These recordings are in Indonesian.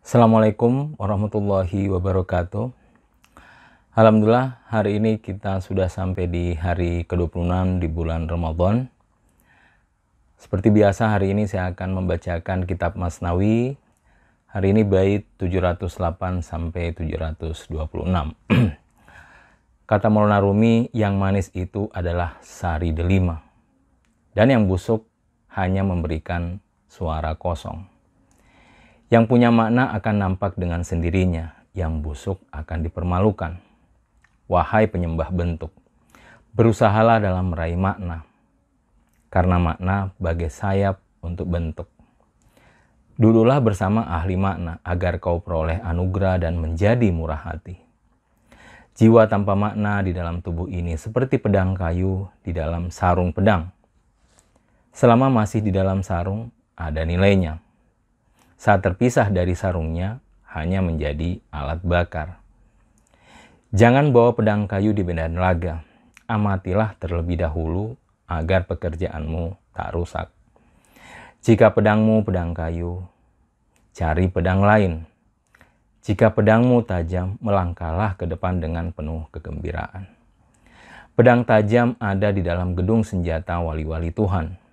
Assalamualaikum warahmatullahi wabarakatuh. Alhamdulillah, hari ini kita sudah sampai di hari ke-26 di bulan Ramadan. Seperti biasa, hari ini saya akan membacakan kitab Masnawi. Hari ini bait 708 sampai 726. Kata Maulana Rumi, yang manis itu adalah sari delima, dan yang busuk hanya memberikan suara kosong. Yang punya makna akan nampak dengan sendirinya, yang busuk akan dipermalukan. Wahai penyembah bentuk, berusahalah dalam meraih makna, karena makna bagai sayap untuk bentuk. Duduklah bersama ahli makna, agar kau peroleh anugerah dan menjadi murah hati. Jiwa tanpa makna di dalam tubuh ini seperti pedang kayu di dalam sarung pedang. Selama masih di dalam sarung, ada nilainya. Saat terpisah dari sarungnya, hanya menjadi alat bakar. Jangan bawa pedang kayu di medan laga. Amatilah terlebih dahulu agar pekerjaanmu tak rusak. Jika pedangmu pedang kayu, cari pedang lain. Jika pedangmu tajam, melangkahlah ke depan dengan penuh kegembiraan. Pedang tajam ada di dalam gedung senjata wali-wali Tuhan.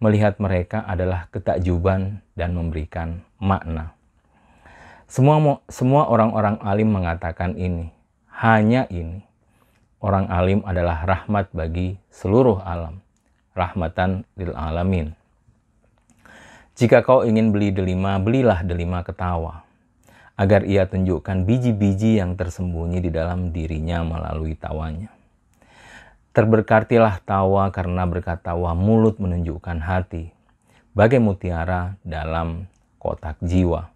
Melihat mereka adalah ketakjuban dan memberikan makna. Semua orang-orang alim mengatakan ini. Hanya ini. Orang alim adalah rahmat bagi seluruh alam. Rahmatan lil alamin. Jika kau ingin beli delima, belilah delima ketawa. Agar ia tunjukkan biji-biji yang tersembunyi di dalam dirinya melalui tawanya. Terberkatilah tawa, karena berkat tawa mulut menunjukkan hati, bagai mutiara dalam kotak jiwa.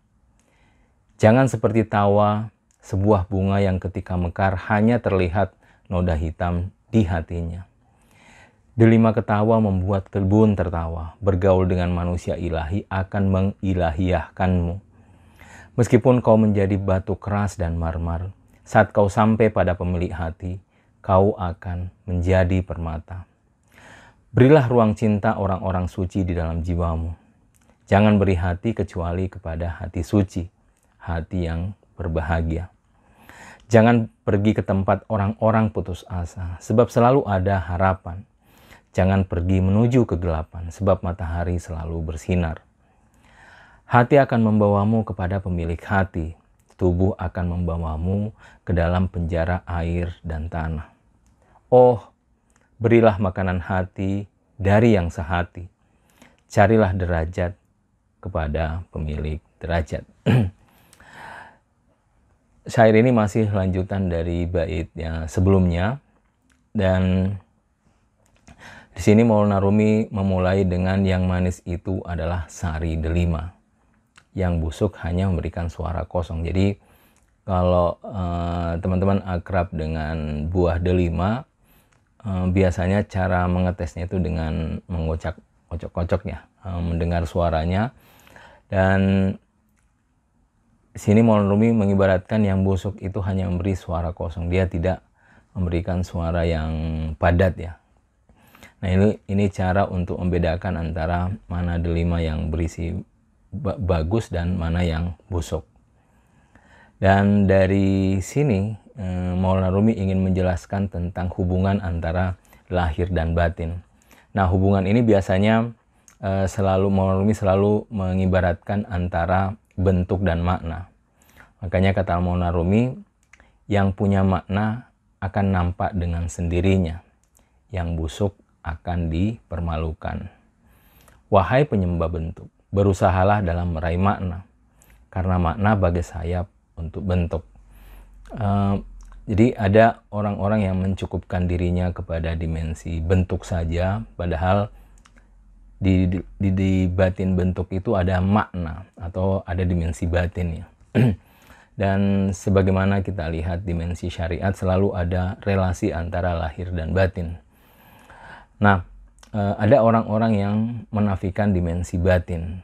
Jangan seperti tawa, sebuah bunga yang ketika mekar hanya terlihat noda hitam di hatinya. Delima ketawa membuat kebun tertawa, bergaul dengan manusia ilahi akan mengilahiyahkanmu. Meskipun kau menjadi batu keras dan marmer, saat kau sampai pada pemilik hati, kau akan menjadi permata. Berilah ruang cinta orang-orang suci di dalam jiwamu. Jangan beri hati kecuali kepada hati suci, hati yang berbahagia. Jangan pergi ke tempat orang-orang putus asa, sebab selalu ada harapan. Jangan pergi menuju kegelapan, sebab matahari selalu bersinar. Hati akan membawamu kepada pemilik hati. Tubuh akan membawamu ke dalam penjara air dan tanah. Oh, berilah makanan hati dari yang sehati. Carilah derajat kepada pemilik derajat. Syair ini masih lanjutan dari bait yang sebelumnya. Dan di sini Maulana Rumi memulai dengan yang manis itu adalah sari delima. Yang busuk hanya memberikan suara kosong. Jadi kalau teman-teman akrab dengan buah delima, biasanya cara mengetesnya itu dengan mengocok-kocoknya, mendengar suaranya. Dan sini Maulana Rumi mengibaratkan yang busuk itu hanya memberi suara kosong. Dia tidak memberikan suara yang padat ya. Nah ini cara untuk membedakan antara mana delima yang berisi bagus dan mana yang busuk. Dan dari sini Maulana Rumi ingin menjelaskan tentang hubungan antara lahir dan batin. Nah hubungan ini biasanya Maulana Rumi selalu mengibaratkan antara bentuk dan makna. Makanya kata Maulana Rumi, yang punya makna akan nampak dengan sendirinya, yang busuk akan dipermalukan. Wahai penyembah bentuk, berusahalah dalam meraih makna, karena makna bagai sayap untuk bentuk. Jadi ada orang-orang yang mencukupkan dirinya kepada dimensi bentuk saja, padahal di batin bentuk itu ada makna atau ada dimensi batinnya. Dan sebagaimana kita lihat dimensi syariat selalu ada relasi antara lahir dan batin. Nah, ada orang-orang yang menafikan dimensi batin.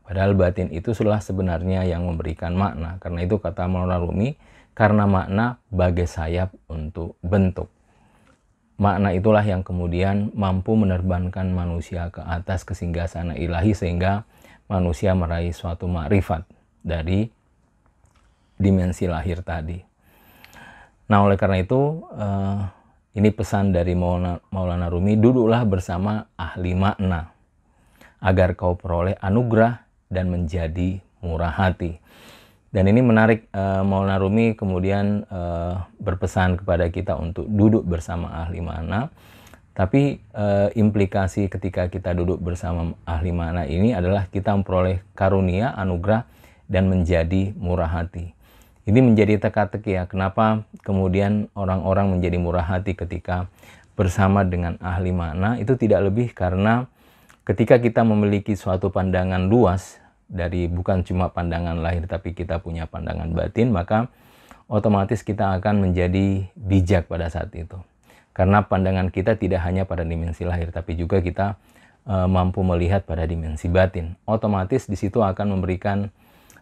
Padahal batin itu sudah sebenarnya yang memberikan makna. Karena itu kata Maulana Rumi, karena makna bagai sayap untuk bentuk. Makna itulah yang kemudian mampu menerbangkan manusia ke atas ke singgasana ilahi, sehingga manusia meraih suatu makrifat dari dimensi lahir tadi. Nah, oleh karena itu ini pesan dari Maulana Rumi, duduklah bersama ahli makna agar kau peroleh anugerah dan menjadi murah hati. Dan ini menarik, Maulana Rumi kemudian berpesan kepada kita untuk duduk bersama ahli makna. Tapi implikasi ketika kita duduk bersama ahli makna ini adalah kita memperoleh karunia, anugerah, dan menjadi murah hati. Ini menjadi teka-teki ya, kenapa kemudian orang-orang menjadi murah hati ketika bersama dengan ahli makna. Itu tidak lebih karena ketika kita memiliki suatu pandangan luas, dari bukan cuma pandangan lahir tapi kita punya pandangan batin, maka otomatis kita akan menjadi bijak pada saat itu. Karena pandangan kita tidak hanya pada dimensi lahir, tapi juga kita mampu melihat pada dimensi batin. Otomatis di situ akan memberikan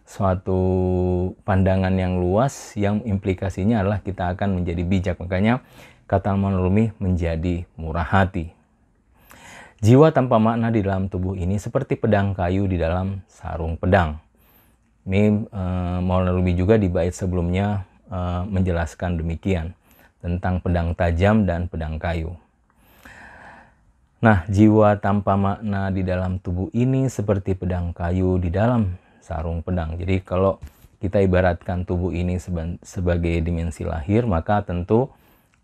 suatu pandangan yang luas, yang implikasinya adalah kita akan menjadi bijak. Makanya kata Maulana Rumi, menjadi murah hati. Jiwa tanpa makna di dalam tubuh ini seperti pedang kayu di dalam sarung pedang. Ini Maulana Rumi juga di bait sebelumnya menjelaskan demikian tentang pedang tajam dan pedang kayu. Nah, jiwa tanpa makna di dalam tubuh ini seperti pedang kayu di dalam sarung pedang. Jadi kalau kita ibaratkan tubuh ini sebagai dimensi lahir, maka tentu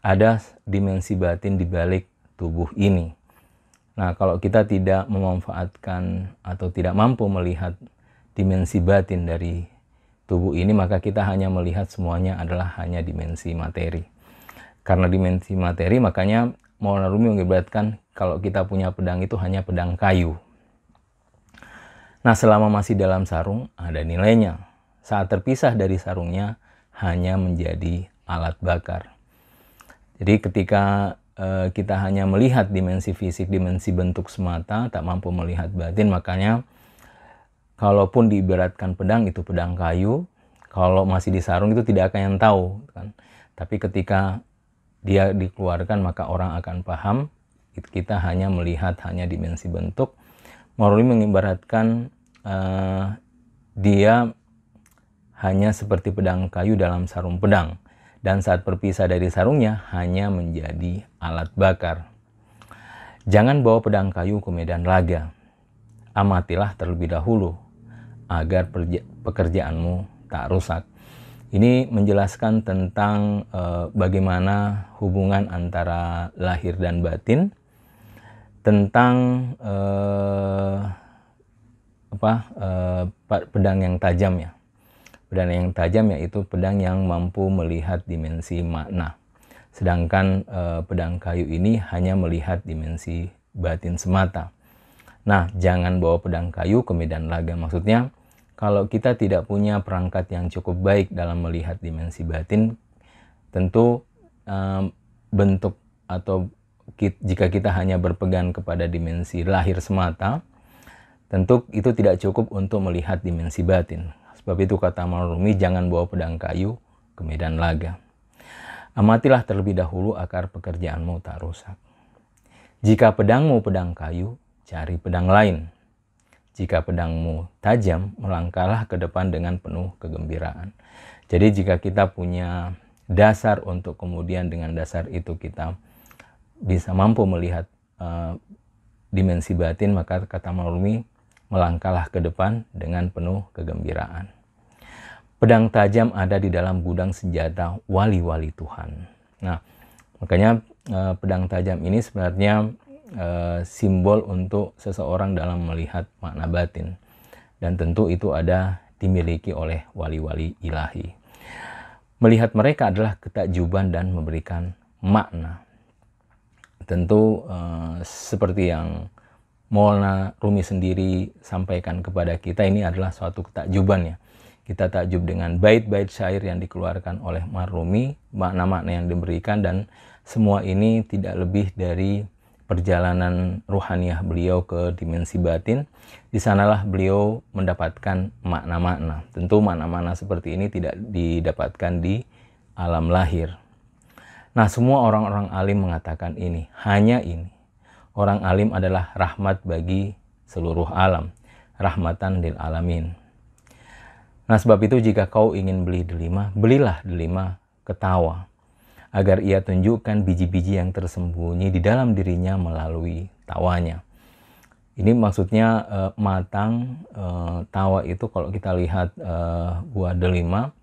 ada dimensi batin di balik tubuh ini. Nah, kalau kita tidak memanfaatkan atau tidak mampu melihat dimensi batin dari tubuh ini, maka kita hanya melihat semuanya adalah hanya dimensi materi. Karena dimensi materi, makanya Maulana Rumi mengibaratkan kalau kita punya pedang itu hanya pedang kayu. Nah, selama masih dalam sarung ada nilainya. Saat terpisah dari sarungnya hanya menjadi alat bakar. Jadi ketika kita hanya melihat dimensi fisik, dimensi bentuk semata, tak mampu melihat batin, makanya kalaupun diibaratkan pedang itu pedang kayu, kalau masih di sarung itu tidak akan yang tahu kan. Tapi ketika dia dikeluarkan maka orang akan paham kita hanya melihat hanya dimensi bentuk. Maulana Rumi mengibaratkan dia hanya seperti pedang kayu dalam sarung pedang. Dan saat berpisah dari sarungnya hanya menjadi alat bakar. Jangan bawa pedang kayu ke medan laga. Amatilah terlebih dahulu agar pekerjaanmu tak rusak. Ini menjelaskan tentang bagaimana hubungan antara lahir dan batin, tentang pedang yang tajam ya. Pedang yang tajam yaitu pedang yang mampu melihat dimensi makna. Sedangkan pedang kayu ini hanya melihat dimensi batin semata. Nah, jangan bawa pedang kayu ke medan laga. Maksudnya, kalau kita tidak punya perangkat yang cukup baik dalam melihat dimensi batin, tentu bentuk atau jika kita hanya berpegang kepada dimensi lahir semata, tentu itu tidak cukup untuk melihat dimensi batin. Sebab itu kata Maulana Rumi, jangan bawa pedang kayu ke medan laga. Amatilah terlebih dahulu agar pekerjaanmu tak rusak. Jika pedangmu pedang kayu, cari pedang lain. Jika pedangmu tajam, melangkahlah ke depan dengan penuh kegembiraan. Jadi jika kita punya dasar untuk kemudian dengan dasar itu kita bisa mampu melihat dimensi batin, maka kata Maulana Rumi, melangkahlah ke depan dengan penuh kegembiraan. Pedang tajam ada di dalam gudang senjata wali-wali Tuhan. Nah, makanya pedang tajam ini sebenarnya simbol untuk seseorang dalam melihat makna batin. Dan tentu itu ada dimiliki oleh wali-wali ilahi. Melihat mereka adalah ketakjuban dan memberikan makna. Tentu seperti yang Maulana Rumi sendiri sampaikan kepada kita, ini adalah suatu ketakjuban ya. Kita takjub dengan bait-bait syair yang dikeluarkan oleh Maulana Rumi, makna-makna yang diberikan, dan semua ini tidak lebih dari perjalanan ruhaniah beliau ke dimensi batin. Di sanalah beliau mendapatkan makna-makna. Tentu makna-makna seperti ini tidak didapatkan di alam lahir. Nah, semua orang-orang alim mengatakan ini, hanya ini. Orang alim adalah rahmat bagi seluruh alam, rahmatan lil alamin. Nah, sebab itu jika kau ingin beli delima, belilah delima ketawa, agar ia tunjukkan biji-biji yang tersembunyi di dalam dirinya melalui tawanya. Ini maksudnya matang, tawa itu kalau kita lihat buah delima,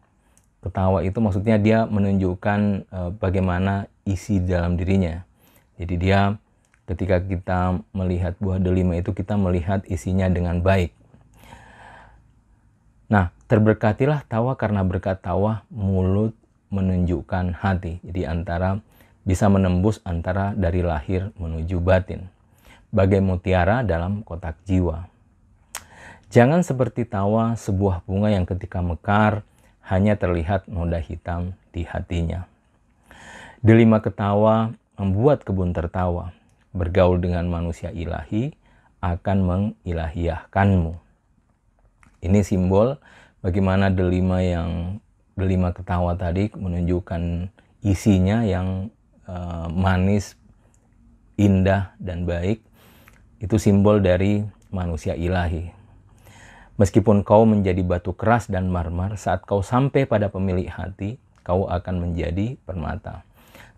ketawa itu maksudnya dia menunjukkan bagaimana isi dalam dirinya. Jadi dia ketika kita melihat buah delima itu kita melihat isinya dengan baik. Nah, terberkatilah tawa karena berkat tawa mulut menunjukkan hati. Jadi bisa menembus antara dari lahir menuju batin. Bagai mutiara dalam kotak jiwa. Jangan seperti tawa sebuah bunga yang ketika mekar hanya terlihat noda hitam di hatinya. Delima ketawa membuat kebun tertawa. Bergaul dengan manusia ilahi akan mengilahiyahkanmu. Ini simbol bagaimana delima ketawa tadi menunjukkan isinya yang manis, indah, dan baik. Itu simbol dari manusia ilahi. Meskipun kau menjadi batu keras dan marmer, saat kau sampai pada pemilik hati, kau akan menjadi permata.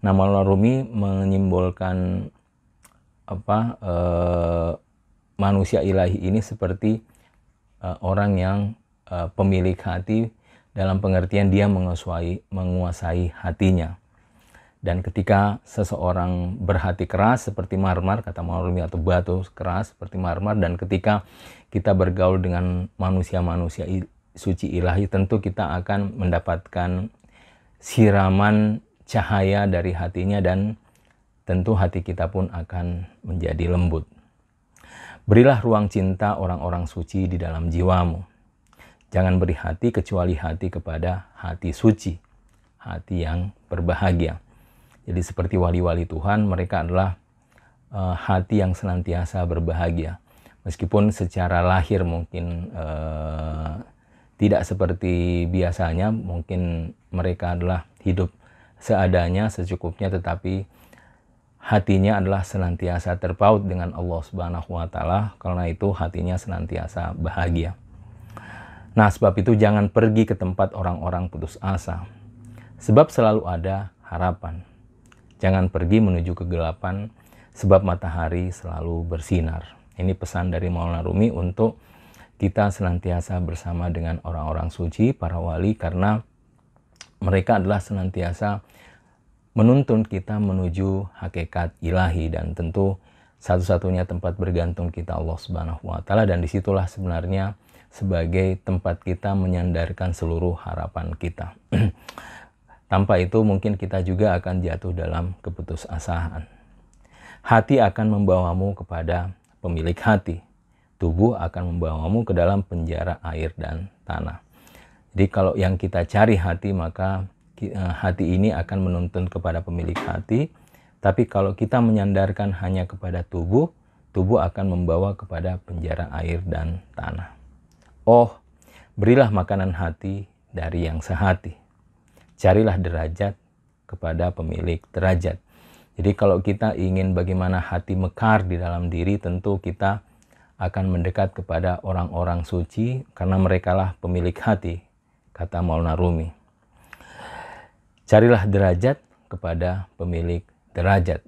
Nah, Maulana Rumi menyimbolkan manusia ilahi ini seperti orang yang pemilik hati, dalam pengertian dia menguasai hatinya. Dan ketika seseorang berhati keras seperti marmer, kata Maulana Rumi, atau batu keras seperti marmer, dan ketika kita bergaul dengan manusia-manusia suci ilahi, tentu kita akan mendapatkan siraman cahaya dari hatinya, dan tentu hati kita pun akan menjadi lembut. Berilah ruang cinta orang-orang suci di dalam jiwamu. Jangan beri hati kecuali hati kepada hati suci, hati yang berbahagia. Jadi seperti wali-wali Tuhan, mereka adalah hati yang senantiasa berbahagia. Meskipun secara lahir mungkin tidak seperti biasanya, mungkin mereka adalah hidup seadanya, secukupnya, tetapi hatinya adalah senantiasa terpaut dengan Allah Subhanahu wa Ta'ala. Karena itu hatinya senantiasa bahagia. Nah, sebab itu jangan pergi ke tempat orang-orang putus asa, sebab selalu ada harapan. Jangan pergi menuju kegelapan, sebab matahari selalu bersinar. Ini pesan dari Maulana Rumi untuk kita senantiasa bersama dengan orang-orang suci, para wali, karena mereka adalah senantiasa menuntun kita menuju hakikat ilahi, dan tentu satu-satunya tempat bergantung kita Allah Subhanahu wa Ta'ala, dan disitulah sebenarnya sebagai tempat kita menyandarkan seluruh harapan kita. Tanpa itu mungkin kita juga akan jatuh dalam keputusasaan. Hati akan membawamu kepada pemilik hati. Tubuh akan membawamu ke dalam penjara air dan tanah. Jadi kalau yang kita cari hati, maka hati ini akan menuntun kepada pemilik hati. Tapi kalau kita menyandarkan hanya kepada tubuh, tubuh akan membawa kepada penjara air dan tanah. Oh, berilah makanan hati dari yang sehati. Carilah derajat kepada pemilik derajat. Jadi kalau kita ingin bagaimana hati mekar di dalam diri, tentu kita akan mendekat kepada orang-orang suci, karena merekalah pemilik hati, kata Maulana Rumi. Carilah derajat kepada pemilik derajat.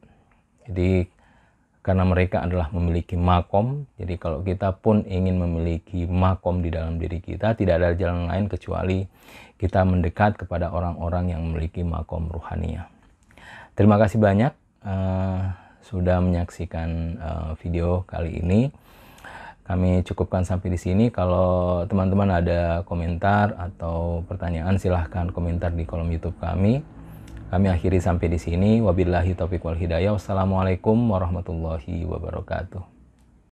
Jadi karena mereka adalah memiliki makom, jadi kalau kita pun ingin memiliki makom di dalam diri kita, tidak ada jalan lain kecuali kita mendekat kepada orang-orang yang memiliki makom ruhaniyah. Terima kasih banyak sudah menyaksikan video kali ini. Kami cukupkan sampai di sini. Kalau teman-teman ada komentar atau pertanyaan, silahkan komentar di kolom YouTube kami. Kami akhiri sampai di sini. Wabillahi taufiq wal hidayah. Wassalamualaikum warahmatullahi wabarakatuh.